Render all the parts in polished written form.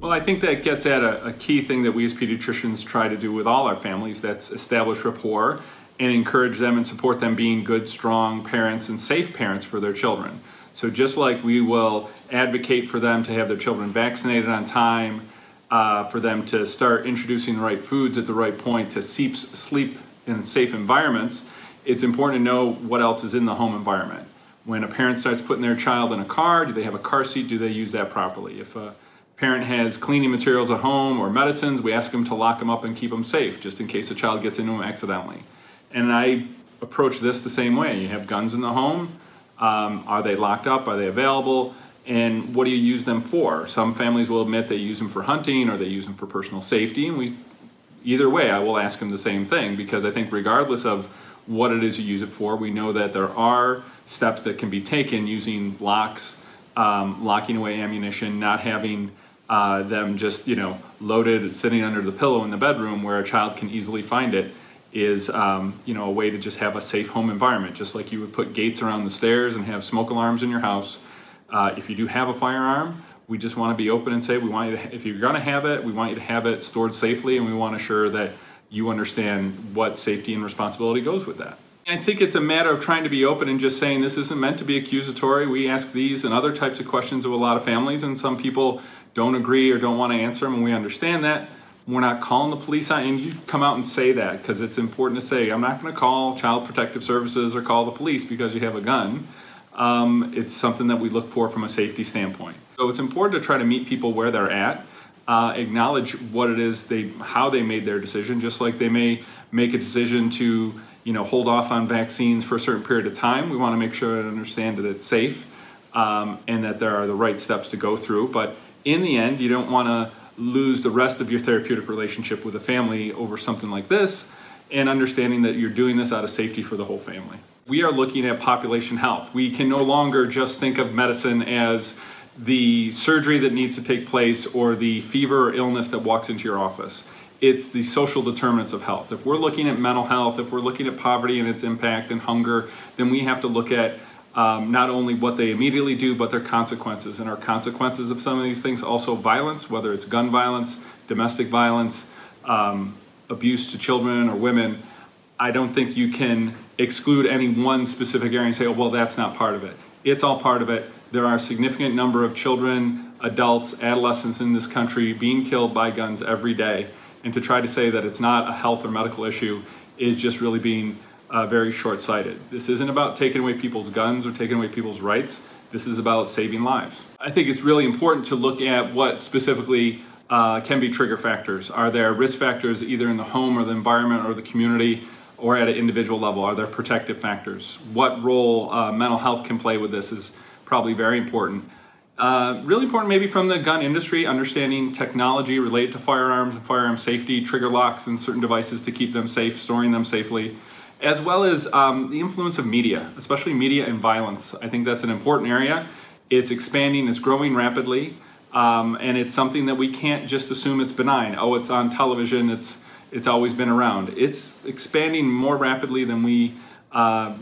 Well, I think that gets at a key thing that we as pediatricians try to do with all our families. That's establish rapport and encourage them and support them being good, strong parents and safe parents for their children. So just like we will advocate for them to have their children vaccinated on time, for them to start introducing the right foods at the right point, to sleep in safe environments, it's important to know what else is in the home environment. When a parent starts putting their child in a car, do they have a car seat? Do they use that properly? If a parent has cleaning materials at home or medicines, we ask them to lock them up and keep them safe, just in case a child gets into them accidentally. And I approach this the same way. You have guns in the home. Are they locked up? Are they available? And what do you use them for? Some families will admit they use them for hunting or they use them for personal safety. And either way, I will ask them the same thing, because I think regardless of what it is you use it for, we know that there are steps that can be taken using locks, locking away ammunition, not having them just loaded, sitting under the pillow in the bedroom where a child can easily find it, is a way to just have a safe home environment. Just like you would put gates around the stairs and have smoke alarms in your house. If you do have a firearm, we just want to be open and say, we want you to, if you're going to have it, we want you to have it stored safely, and we want to ensure that you understand what safety and responsibility goes with that. I think it's a matter of trying to be open and just saying this isn't meant to be accusatory. We ask these and other types of questions of a lot of families, and some people don't agree or don't want to answer them, and we understand that. We're not calling the police on, and you come out and say that, because it's important to say, I'm not going to call Child Protective Services or call the police because you have a gun. It's something that we look for from a safety standpoint. So it's important to try to meet people where they're at, acknowledge what it is how they made their decision, just like they may make a decision to hold off on vaccines for a certain period of time. We want to make sure and understand that it's safe and that there are the right steps to go through. But in the end, you don't want to lose the rest of your therapeutic relationship with a family over something like this, and understanding that you're doing this out of safety for the whole family. We are looking at population health. We can no longer just think of medicine as the surgery that needs to take place or the fever or illness that walks into your office. It's the social determinants of health. If we're looking at mental health, if we're looking at poverty and its impact and hunger, then we have to look at not only what they immediately do, but their consequences. And our consequences of some of these things, also violence, whether it's gun violence, domestic violence, abuse to children or women. I don't think you can exclude any one specific area and say, oh, well, that's not part of it. It's all part of it. There are a significant number of children, adults, adolescents in this country being killed by guns every day. And to try to say that it's not a health or medical issue is just really being very short-sighted. This isn't about taking away people's guns or taking away people's rights. This is about saving lives. I think it's really important to look at what specifically can be trigger factors. Are there risk factors either in the home or the environment or the community or at an individual level? Are there protective factors? What role mental health can play with this is probably very important. Really important maybe from the gun industry, understanding technology related to firearms and firearm safety, trigger locks and certain devices to keep them safe, storing them safely, as well as the influence of media, especially media and violence. I think that's an important area. It's expanding, it's growing rapidly, and it's something that we can't just assume it's benign. Oh, it's on television, it's always been around. It's expanding more rapidly than we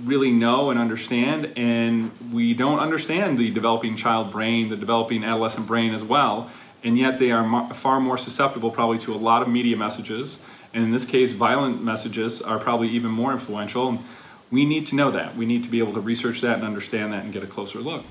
really know and understand, and we don't understand the developing child brain, the developing adolescent brain as well, and yet they are far more susceptible probably to a lot of media messages, and in this case violent messages are probably even more influential. And we need to know that. We need to be able to research that and understand that and get a closer look.